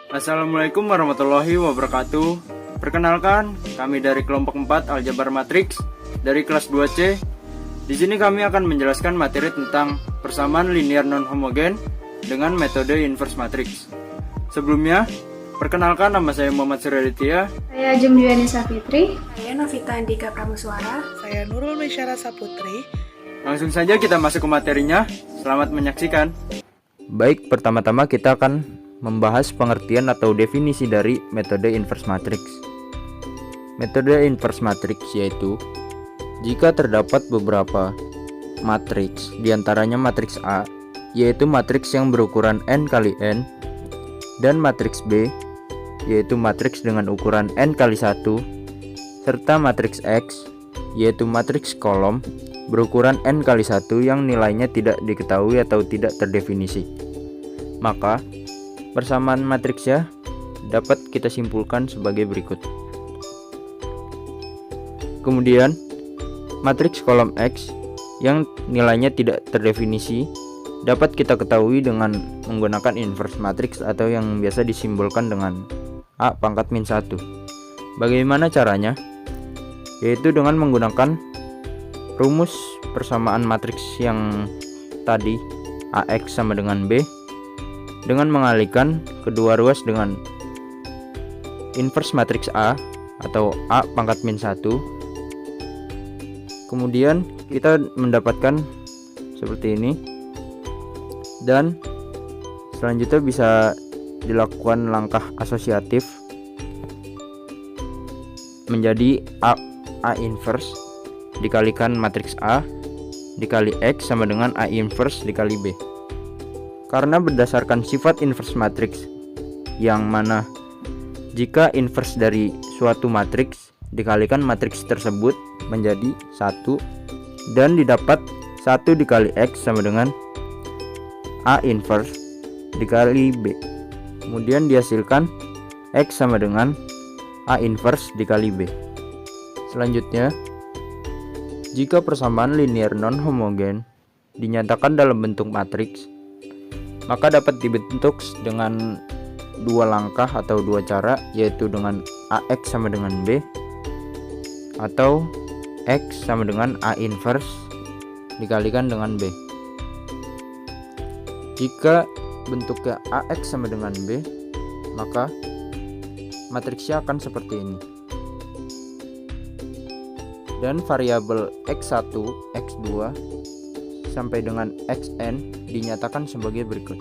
Assalamualaikum warahmatullahi wabarakatuh. Perkenalkan, kami dari kelompok 4 Aljabar Matriks dari kelas 2C. Di sini kami akan menjelaskan materi tentang persamaan linear non-homogen dengan metode inverse matrix. Sebelumnya, perkenalkan, nama saya Muhammad Suryaditya. Saya Ajeng Dwianisa Fitri. Saya Novita Andika Pramusuara. Saya Nurul Mesyara Saputri. Langsung saja kita masuk ke materinya. Selamat menyaksikan. Baik, pertama-tama kita akan membahas pengertian atau definisi dari metode inverse matrix. Metode inverse matrix yaitu jika terdapat beberapa matriks, diantaranya matriks A, yaitu matriks yang berukuran n kali n, dan matriks B, yaitu matriks dengan ukuran n kali 1, serta matriks X, yaitu matriks kolom berukuran n kali 1 yang nilainya tidak diketahui atau tidak terdefinisi. Maka persamaan matriksnya dapat kita simpulkan sebagai berikut. Kemudian matriks kolom X yang nilainya tidak terdefinisi dapat kita ketahui dengan menggunakan inverse matrix atau yang biasa disimbolkan dengan A pangkat min 1. Bagaimana caranya? Yaitu dengan menggunakan rumus persamaan matriks yang tadi, AX sama dengan B, dengan mengalihkan kedua ruas dengan inverse matriks A atau A pangkat min 1. Kemudian kita mendapatkan seperti ini, dan selanjutnya bisa dilakukan langkah asosiatif menjadi A inverse dikalikan matriks A dikali X sama dengan A inverse dikali B. Karena berdasarkan sifat inverse matrix, yang mana jika inverse dari suatu matriks dikalikan matriks tersebut menjadi 1, dan didapat 1 dikali X sama dengan A inverse dikali B. Kemudian dihasilkan X sama dengan A inverse dikali B. Selanjutnya, jika persamaan linear non-homogen dinyatakan dalam bentuk matriks, maka dapat dibentuk dengan dua langkah atau dua cara, yaitu dengan AX sama dengan B atau X sama dengan A inverse dikalikan dengan B. Jika bentuknya AX sama dengan B, maka matriksnya akan seperti ini. Dan variabel X1, X2 sampai dengan Xn dinyatakan sebagai berikut.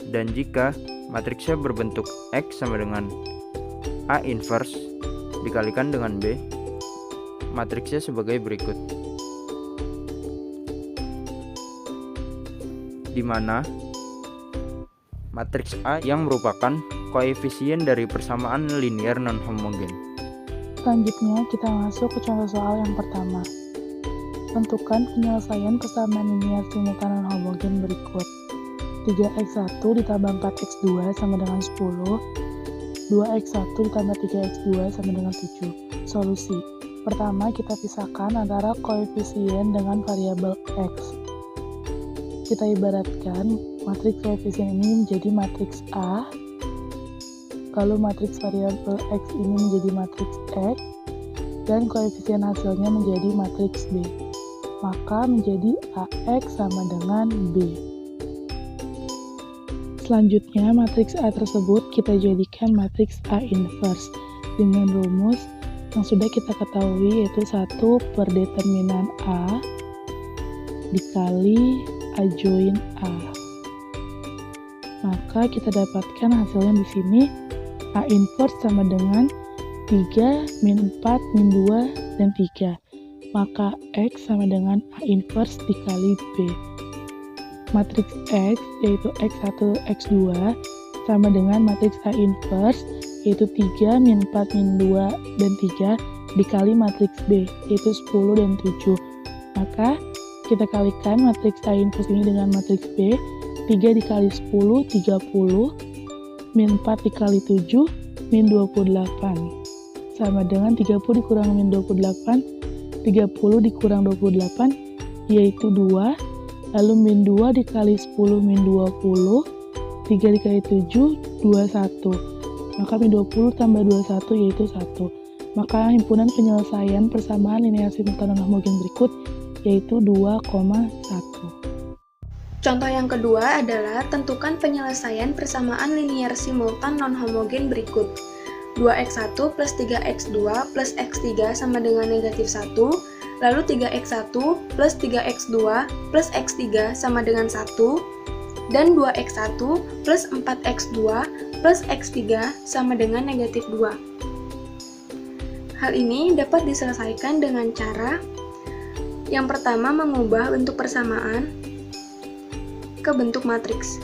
Dan jika matriksnya berbentuk X sama dengan A inverse dikalikan dengan B, matriksnya sebagai berikut. Di mana matriks A yang merupakan koefisien dari persamaan linear non-homogen. Selanjutnya kita masuk ke contoh soal yang pertama. Tentukan penyelesaian persamaan linear simultan non-homogen berikut. 3x1 ditambah 4x2 sama dengan 10. 2x1 ditambah 3x2 sama dengan 7. Solusi. Pertama, kita pisahkan antara koefisien dengan variabel X. Kita ibaratkan matriks koefisien ini menjadi matriks A, lalu matriks variabel X ini menjadi matriks X, dan koefisien hasilnya menjadi matriks B. Maka menjadi AX sama dengan B. Selanjutnya, matriks A tersebut kita jadikan matriks A inverse dengan rumus yang sudah kita ketahui, yaitu 1 per determinan A dikali A join A. Maka kita dapatkan hasilnya di sini A inverse sama dengan 3 min 4 min 2 dan 3. Maka X sama dengan A inverse dikali B. Matriks X yaitu X1, X2 sama dengan matriks A inverse yaitu 3 min 4 min 2 dan 3 dikali matriks B yaitu 10 dan 7. Maka kita kalikan matriks A inverse ini dengan matriks B. 3 dikali 10, 30 min 4 dikali 7 min 28 sama dengan 30 dikurang min 28, 30 dikurang 28 yaitu 2, lalu min 2 dikali 10 min 20 3 dikali 7, 21. Maka min 20 tambah 21 yaitu 1. Maka himpunan penyelesaian persamaan linear simultan non-homogen berikut yaitu 2,1. Contoh yang kedua adalah tentukan penyelesaian persamaan linear simultan non-homogen berikut. 2x1 plus 3x2 plus x3 sama dengan negatif 1, lalu 3x1 plus 3x2 plus x3 sama dengan 1, dan 2x1 plus 4x2 plus x3 sama dengan negatif 2. Hal ini dapat diselesaikan dengan cara yang pertama mengubah bentuk persamaan ke bentuk matriks.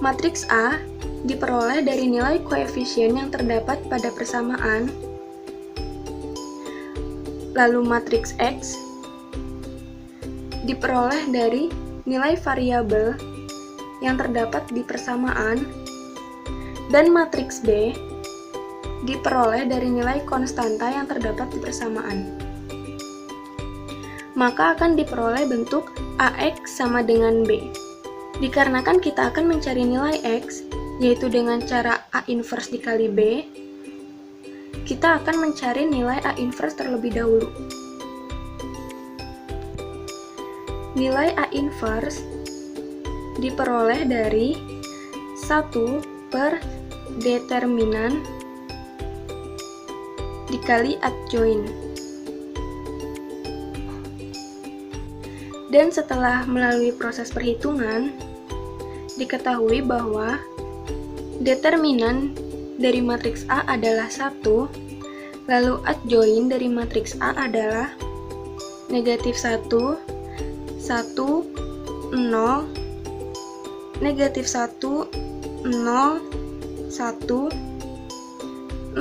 Matriks A diperoleh dari nilai koefisien yang terdapat pada persamaan, lalu matriks X diperoleh dari nilai variabel yang terdapat di persamaan, dan matriks B diperoleh dari nilai konstanta yang terdapat di persamaan. Maka akan diperoleh bentuk AX sama dengan B. Dikarenakan kita akan mencari nilai X, yaitu dengan cara A inverse dikali B, kita akan mencari nilai A inverse terlebih dahulu. Nilai A inverse diperoleh dari 1 per determinan dikali adjoint. Dan setelah melalui proses perhitungan, diketahui bahwa determinan dari matriks A adalah 1, lalu adjoint dari matriks A adalah negatif 1, 1, 0, negatif 1, 0, 1, 6,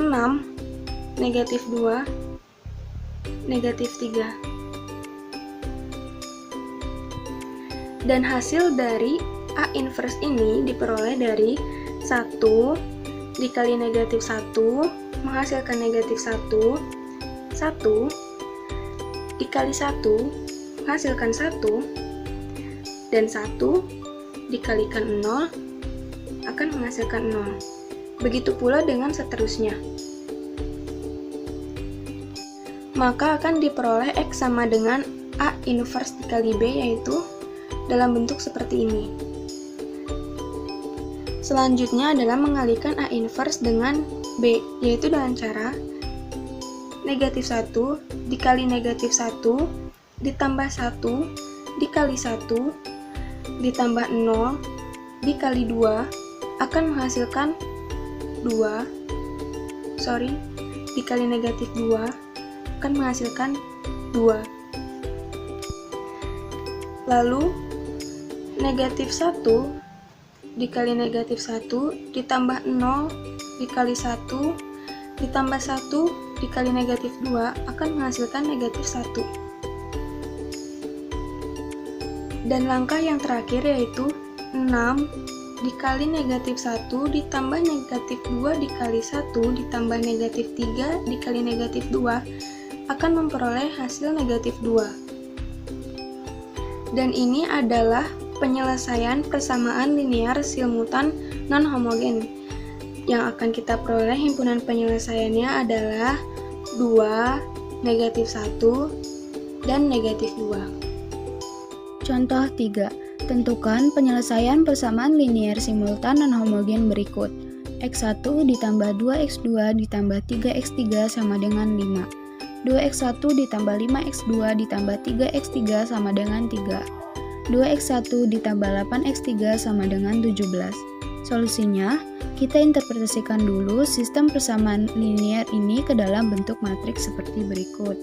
negatif 2, negatif 3. Dan hasil dari A inverse ini diperoleh dari 1 dikali negatif 1 menghasilkan negatif 1, 1 dikali 1 menghasilkan 1, dan 1 dikalikan 0 akan menghasilkan 0. Begitu pula dengan seterusnya. Maka akan diperoleh X sama dengan A inverse dikali B, yaitu dalam bentuk seperti ini. Selanjutnya adalah mengalihkan A inverse dengan B, yaitu dengan cara negatif 1 dikali negatif 1 ditambah 1 dikali 1 ditambah 0 dikali 2 akan menghasilkan 2, dikali negatif 2 akan menghasilkan 2. Lalu negatif 1 dikali negatif 1 ditambah 0 dikali 1 ditambah 1 dikali negatif 2 akan menghasilkan negatif 1. Dan langkah yang terakhir yaitu 6 dikali negatif 1 ditambah negatif 2 dikali 1 ditambah negatif 3 dikali negatif 2 akan memperoleh hasil negatif 2. Dan ini adalah penyelesaian persamaan linear simultan non-homogen. Yang akan kita peroleh himpunan penyelesaiannya adalah 2, negatif 1, dan negatif 2. Contoh 3. Tentukan penyelesaian persamaan linear simultan non-homogen berikut. X1 ditambah 2x2 ditambah 3x3 sama dengan 5. 2x1 ditambah 5x2 ditambah 3x3 sama dengan 3. 2x1 ditambah 8x3 sama dengan 17. Solusinya, kita interpretasikan dulu sistem persamaan linear ini ke dalam bentuk matriks seperti berikut.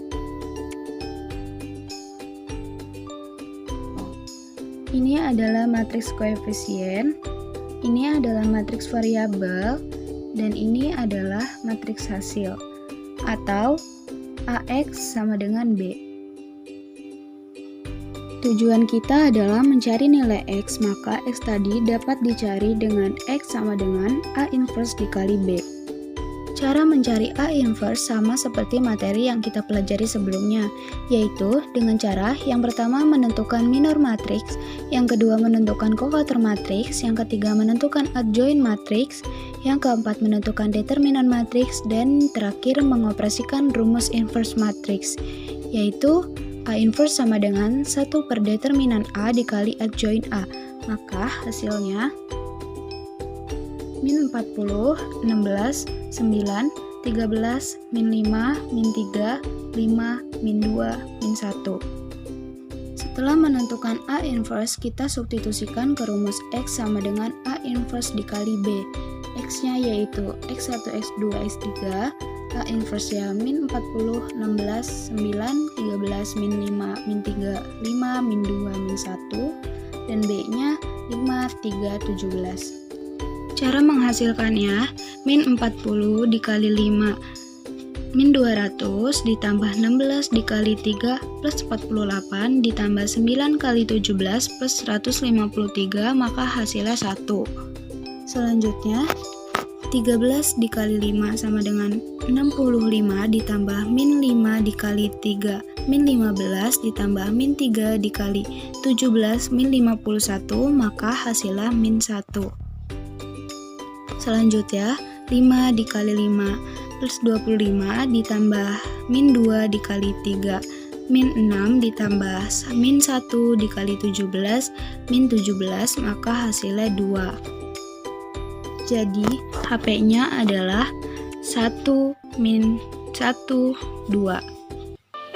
Ini adalah matriks koefisien, ini adalah matriks variabel, dan ini adalah matriks hasil, atau AX sama dengan B. Tujuan kita adalah mencari nilai X, maka X tadi dapat dicari dengan X sama dengan A inverse dikali B. Cara mencari A inverse sama seperti materi yang kita pelajari sebelumnya, yaitu dengan cara yang pertama menentukan minor matrix, yang kedua menentukan cofator matrix, yang ketiga menentukan adjoint matrix, yang keempat menentukan determinan matrix, dan terakhir mengoperasikan rumus inverse matrix, yaitu A inverse sama dengan 1 per determinan A dikali adjoint A. Maka hasilnya min 40, 16, 9, 13, min 5, min 3, 5, min 2, min 1. Setelah menentukan A inverse, kita substitusikan ke rumus X sama dengan A inverse dikali B. X-nya yaitu X1, X2, X3, A inverse-nya min 40, 16, 9, 13, min 5, min 3, 5, min 2, min 1, dan B-nya 5, 3, 17. Cara menghasilkannya, min 40 dikali 5, min 200 ditambah 16 dikali 3 plus 48 ditambah 9 kali 17 plus 153, maka hasilnya 1. Selanjutnya, 13 dikali 5 sama dengan 65 ditambah min 5 dikali 3, min 15 ditambah min 3 dikali 17, min 51, maka hasilnya min 1. Selanjutnya, 5 dikali 5 plus 25 ditambah min 2 dikali 3, min 6 ditambah min 1 dikali 17, min 17, maka hasilnya 2. Jadi, HP-nya adalah 1, min 1, 2.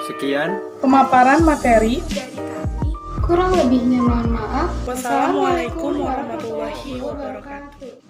Sekian Pemaparan materi. Kurang lebihnya mohon maaf. Wassalamualaikum warahmatullahi wabarakatuh.